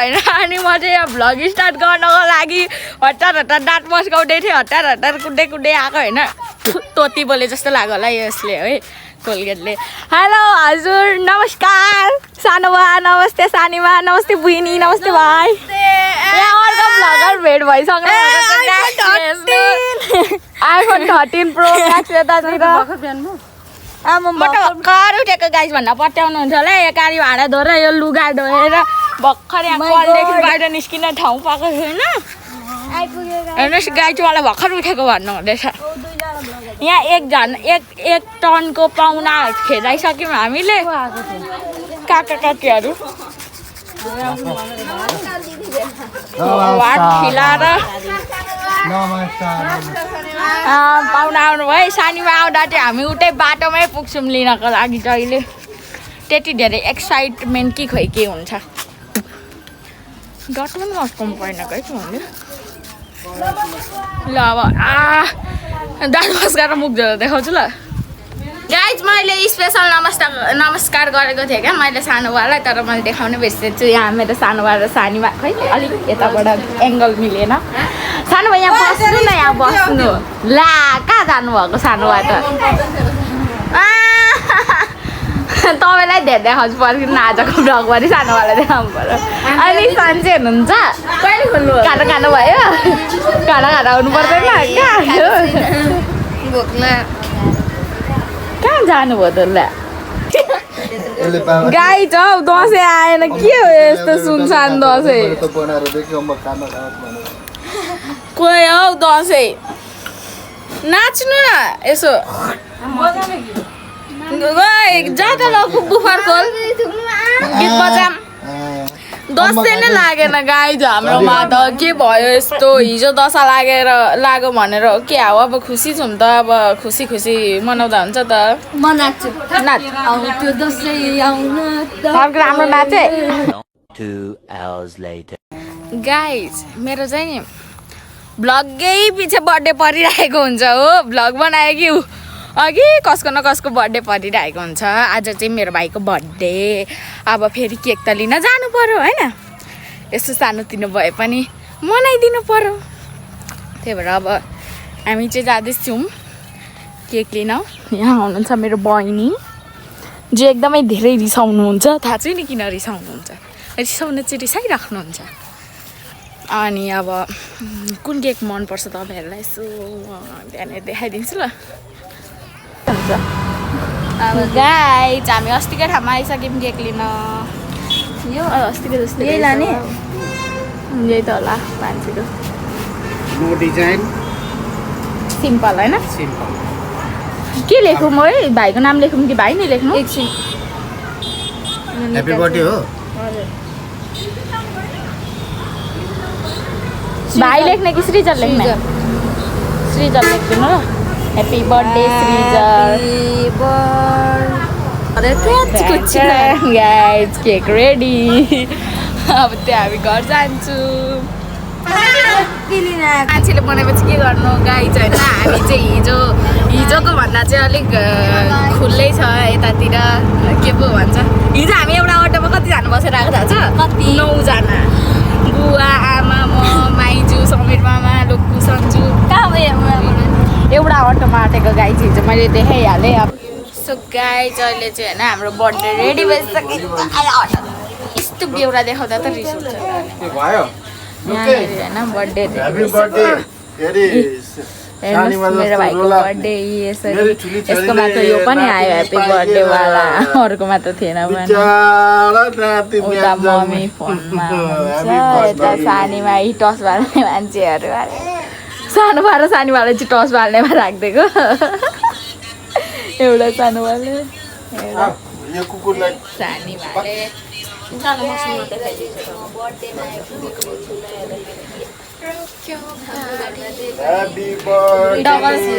होइन अनि म चाहिँ यहाँ भ्लग स्टार्ट गर्नको लागि हतार हतार दाँत मस्काउँदै थिएँ हतार हतार कुद्दै कुद्दै आएको होइन तोती बोले जस्तो लाग्यो होला यसले है कोलगेटले हेलो हजुर नमस्कार सानो बा नमस्ते सानीमा नमस्ते बुइनी नमस्ते भाइ यहाँ अर्को भ्लगर भेट भइसक्नु आइफोन 13 प्रो म्याक्स यतातिर भर्खर उठेको गाइस भन्दा पत्याउनुहुन्छ होला यो गाडी भाडा धोएर यो लुगा धोएर भर्खर यहाँ कलदेखि बाहिर निस्किन ठाउँ पाएको छैन हेर्नुहोस् गाई चाहिँ मलाई भर्खर उठेको भन्नु हुँदैछ यहाँ एक टनको पाहुना खेदाइसक्यौँ हामीले काका काकीहरू भात खिलाएर पाहुना आउनुभयो सानीमा आउँदा चाहिँ हामी उतै बाटोमै पुग्छौँ लिनको लागि जहिले त्यति धेरै एक्साइटमेन्ट कि खोइ के हुन्छ डट पनि मस्काउनु परेन है मैले ल अब दाँत मस्काएर मुख धोएर देखाउँछु ल गाइज मैले स्पेसल नमस्कार गरेको थिएँ क्या मैले सानोबालाई तर मैले देखाउनै बिर्सेछु यहाँ मेरो सानोबा र सानीमा खै अलिक यताबाट एङ्गल मिलेन सानोबा यहाँ बस्नु न यहाँ बस्नु ला कहाँ जानुभएको सानोबा त तपाईँलाई धेरै देखाउँछु पर्खिनु आजको भ्लगभरि सानोबालाई देखाउनु पर्यो अनि सन्चै हुनुहुन्छ कहिले खोल्नु खाना खानुभयो खाना आउनु पर्दैन कहाँ जानुभयो त ल गाई छ हौ दसैँ आएन के हो यस्तो सुनसान दसैँ कोही हौ दसैँ नाच्नु न यसो जाँदा ल बुफार खोल गीत बजाम दसैँ नै लागेन गाई हाम्रोमा त के भयो यस्तो हिजो दशा लाग्यो भनेर के हो अब खुसी छौँ त अब खुसी खुसी मनाउँदा हुन्छ त मनाच्छु नाच त्यो दसैँ आउन राम्रो नाचे 2 hours later गाइज मेरो चाहिँ नि भ्लगै पछि बर्थडे परिरहेको हुन्छ हो भ्लग बनायो कि अघि कसको न कसको बर्थडे परिरहेको हुन्छ आज चाहिँ मेरो भाइको बर्थडे अब फेरि केक त लिन जानु पर्यो होइन यस्तो सानोतिनो भए पनि मनाइदिनु पर्यो त्यही भएर अब हामी चाहिँ जाँदैछौँ केक लिन यहाँ हुनुहुन्छ मेरो बहिनी जो एकदमै धेरै रिसाउनुहुन्छ थाहा छैन किन रिसाउनुहुन्छ रिसाउनु चाहिँ रिसाइराख्नुहुन्छ अनि अब कुन केक मनपर्छ तपाईँहरूलाई यसो बिहान देखाइदिन्छु ल अब गाइज हामी अस्तिकै ठाउँमा आइसक्यौँ केक लिन यो अस्तिकै जस्तो यही लाने यही त होला मान्छेको डिजाइन सिम्पल होइन सिम्पल के लेखौँ है भाइको नाम लेखौँ कि भाइ नै लेख्नु एकछिन ह्यापी बर्थडे हो भाइ लेख्ने कि सृजल लेख्ने सृजल लेख्दिनु ल ह्याप्पी बर्थडे सृजल गाइज केक रेडी अब त्यो हामी घर जान्छौँ मान्छेले बनाएपछि के गर्नु गाइज होइन हामी चाहिँ हिजोको भन्दा चाहिँ अलिक खुल्लै छ यतातिर के पो भन्छ हिजो हामी एउटा अटोमा कतिजना बसेर आएको थाहा छ कति 9 जना बुवा आमा म माइजू समीर मामा लोक्कु सन्जु कहाँ एउटा अटोमा आँटेको गाई चाहिँ हिजो मैले देखाइहालेँ अब सो गाइज अहिले चाहिँ होइन हाम्रो बर्थडे रेडी भइसक्यो यस्तो बेउरा देखाउँदा त रिस उठ्छ होइन बर्थडे हेर्नुहोस् मेरो भाइको बर्थडे यसरी यसकोमा त यो पनि आयो ह्याप्पी बर्थडेवाला अरूकोमा त थिएन भने उता मम्मी फोनमा हुन्छ यता सानीमा टस बाल्ने मान्छेहरू सानोबा र सानीबालाई चाहिँ टस बाल्नेमा राखिदिएको एउटा सानोबाले सानीबाले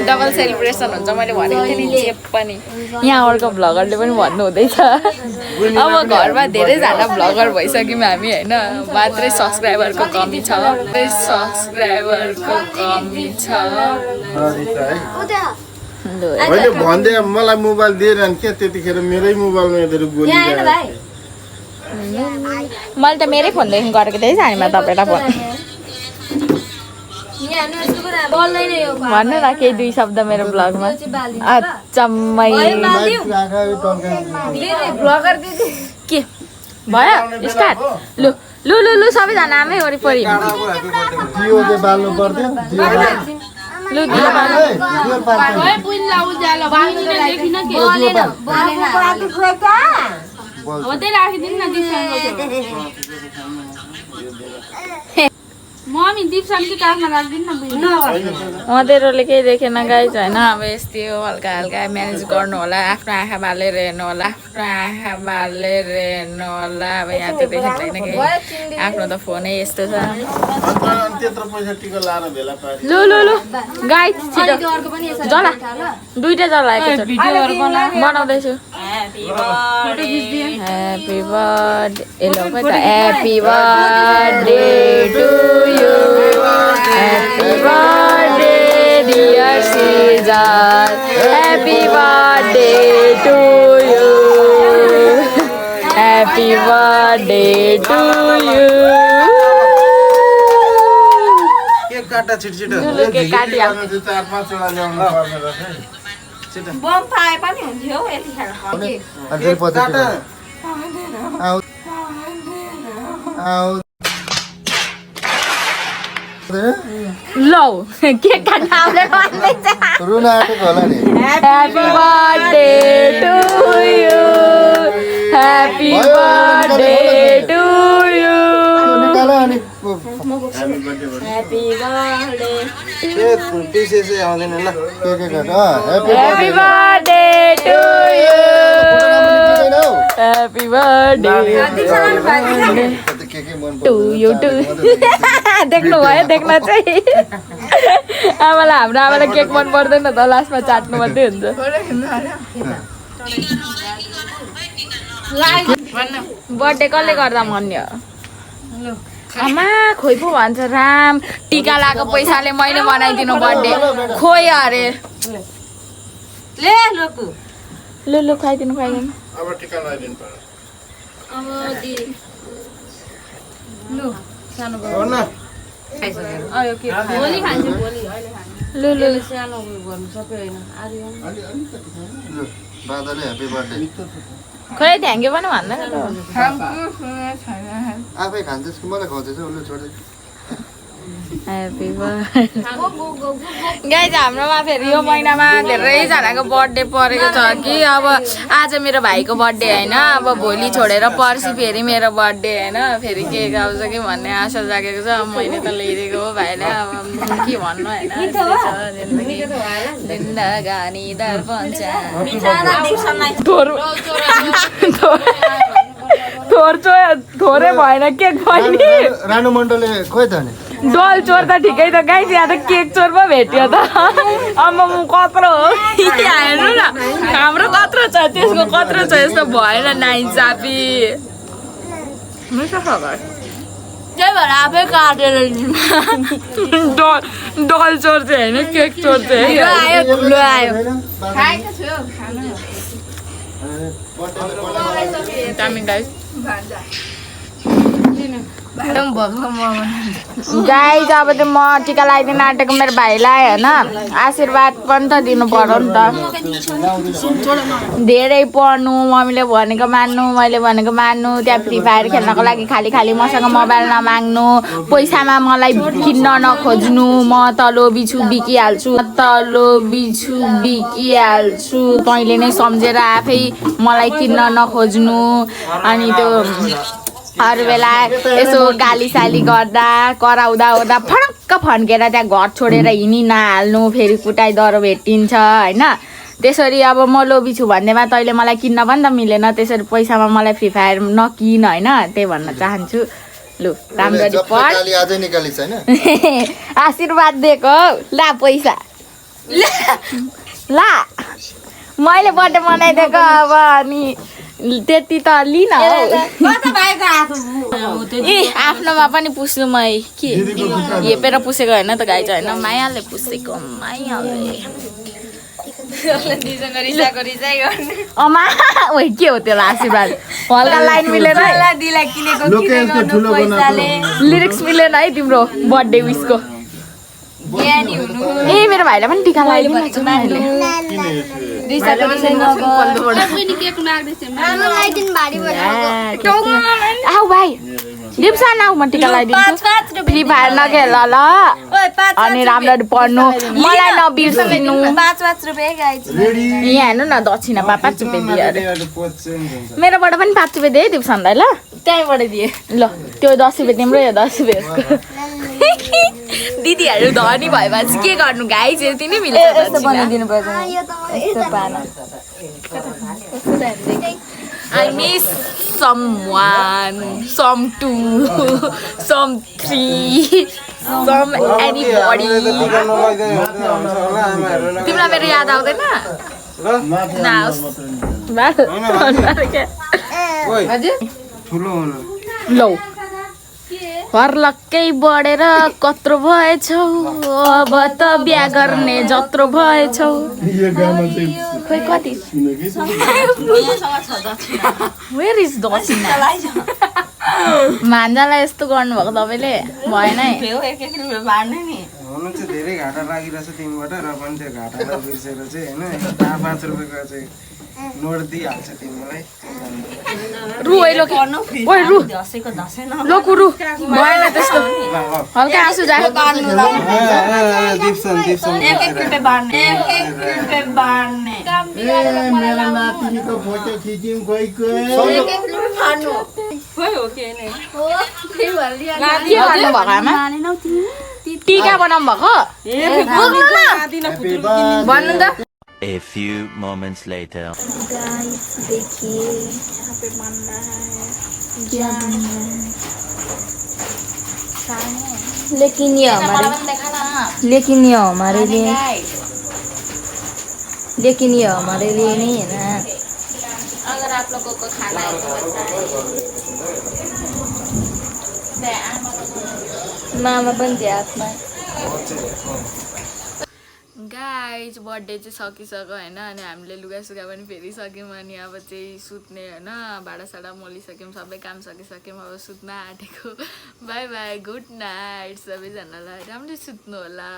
डबल सेलिब्रेसन हुन्छ मैले भनेको थिएँ नि जे पनि यहाँ अर्को भ्लगरले पनि भन्नु हुँदैछ अब घरमा धेरैजना भ्लगर भइसक्यौँ हामी होइन मात्रै सब्सक्राइबरको कमी छ मैले भन्दै मलाई मोबाइल दिएर के त्यतिखेर मेरै मोबाइलमा हेरेर गोली मैले त मेरै फोनदेखि गरेको थिएँ सानीमा तपाईँलाई फोन भन्नु न केही 2 शब्द मेरो ब्लगमा अचम्मै के भयो स्टार्ट लु लु लु लु सबैजना आमै वरिपरि लु दियो मम्मी दिपसम्म काखमा राख्दिन न मधेरोले केही देखेन गाइज होइन अब यस्तै हो हल्का हल्का म्यानेज गर्नु होला आफ्नो आँखा बालेर हेर्नु होला आफ्नो आँखा बालेर हेर्नु होला अब यहाँ त देखिँदैन केही आफ्नो त फोनै यस्तो छ लु लु लु गाइज छिटो जला 2टा जला एकैचोटि बनाउँदैछु happy birthday happy birthday to you happy birthday dear सिजर happy birthday to you happy birthday to you काटा छिटो केक काटिया बम पाए पनि हुन्थ्यो यतिखेर लौ केक काट्न आउँदैन रुन आँटेको होला नि happy birthday to you happy birthday to you happy birthday आउँदैन ल happy birthday to you happy birthday to you टु देख्नुभयो देख्न चाहिँ आमालाई हाम्रो आमालाई केक मन पर्दैन त लास्टमा चाट्नु मात्रै हुन्छ बर्थडे कसले गर्दा मन्यो आमा खोइ पो भन्छ राम टिका लगाएको पैसाले मैले बनाइदिनु बर्थडे खोइ अरे ले लोकु लु लु खुवाइदिनु खुवाइदिनु अब टिका लगाइदिनु पर्यो अब दि लु सानो हो न आयो के भोलि खान्छु भोलि अहिले खान्छु लु लु लु सानो गर्नु सबै हैन आर्य लु बादले ह्यापी बर्थडे खोइ थ्याङ्क यू पनि भन्दैन त आफै खान्छस् कि मलाई खुवाउँदैछ उसले छोड्दै ह्यापी बर्थडे गाइज हाम्रोमा फेरि यो महिनामा धेरैजनाको बर्थडे परेको छ कि अब आज मेरो भाइको बर्थडे होइन अब भोलि छोडेर पर्सि फेरि मेरो बर्थडे होइन फेरि केक आउँछ कि भन्ने आशा जागेको छ अब मैले त ल्याइदिएको हो भाइलाई अब के भन्नु होइन जिन्दगानी दर्पण थोरै भएन केक पनि रानु मण्डलले खोइ त नि डल चोर त ठिकै त गाइस यहाँ त केक चोर पो भेट्यो त आम्मा म कत्रो हो हेर्नु न हाम्रो कत्रो छ त्यसको कत्रो छ यस्तो भएन नाइन्साफी त्यही भएर आफै काटेर डल चोर चाहिँ होइन केक चोर चाहिँ आयो ठुलो आयो दामी गाइस गाइस अब चाहिँ म टिका लगाइदिन आँटेको मेरो भाइलाई होइन आशीर्वाद पनि त दिनु पर्यो नि त धेरै पढ्नु मम्मीले भनेको मान्नु मैले भनेको मान्नु त्यहाँ फ्री फायर खेल्नको लागि खाली खाली मसँग मोबाइल नमाग्नु पैसामा मलाई किन्न नखोज्नु म तलो बिछु बिकिहाल्छु तैँले नै सम्झेर आफै मलाई किन्न नखोज्नु अनि त्यो अरू बेला यसो गालीसाली गर्दा कराउँदा ओर्दा फडक्क फन्केर त्यहाँ घर छोडेर हिँडी नहाल्नु फेरि कुटाइ दरो भेटिन्छ होइन त्यसरी अब म लोभी छु भन्दैमा तैँले मलाई किन्न पनि त मिलेन त्यसरी पैसामा मलाई फ्री फायर नकिन होइन त्यही भन्न चाहन्छु लु राम्ररी पढ आशीर्वाद दिएको ला पैसा ला मैले बर्थडे मनाइदिएको अब अनि त्यति त लिन ए आफ्नोमा पनि पुस्नु म के हेपेर पुसेको होइन त गाई चाहिँ होइन मायाले पुसेको मायाले अमा ओइ के हो त्यो आशीर्वाद हल्का लाइन मिलेन है लिरिक्स मिलेन है तिम्रो बर्थडे विशको ए मेरो भाइलाई पनि टिका लगाइदिनु मैले आऊ भाइ दिप्सा नाउ म टिका लगाइदिन्छु फ्री फायर नखेल ल अनि राम्ररी पढ्नु मलाई नबिर्सिनु 5 रुपैयाँ गाइज यहाँ हेर्नु न दक्षिणा 5 रुपैयाँ दियो अरे मेरोबाट पनि 5 रुपैयाँ दिए दिप्सनलाई ल त्यहीँबाट दिए ल त्यो 10 रुपैयाँ तिम्रो यो 10 रुपैयाँ यसको दिदीहरू धनी भएपछि के गर्नु गाइस यति नै मिल्छ यस्तो बनाइदिनु पर्छ यस्तो पाना I miss someone, some two, some three, some anybody. तिमीलाई मेरो याद आउँदैन? लौ हर्लक्कै बढेर कत्रो भएछौ अब त बिहा गर्ने जत्रो भएछौ खोइ कति वेयर इज दक्षिणा मान्जालाई यस्तो गर्नुभएको तपाईँले भएन है हुनु चाहिँ धेरै घाटा लागिरहेछ तिमीबाट र पनि त्यो घाटालाई बिर्सेर चाहिँ होइन 5 रुपियाँको चाहिँ नोट दिइहाल्छ तिमीलाई रु ओइ रु लोकु रु भएन त्यस्तो हल्का आँसु जानु दिप्सन मेरा नातिनीको फोटो खिच्यौँ कोही के गर्नु भएको आमा टिका बनाउनु भएको भन्नु त A few moments later. देखिए यहाँ पे बन रहा है क्या लेकिन ये हमारे लिए नहीं है ना अगर आप लोगों को खाना है तो बताएं मामा पनि थियो हातमा गाइज बर्थडे चाहिँ सकिसक्यो होइन अनि हामीले लुगासुगा पनि फेरिसक्यौँ अनि अब चाहिँ सुत्ने होइन भाँडासाँडा मोलिसक्यौँ सबै काम सकिसक्यौँ अब सुत्न आँटेको बाई बाई गुड नाइट सबैजनालाई राम्रै सुत्नु होला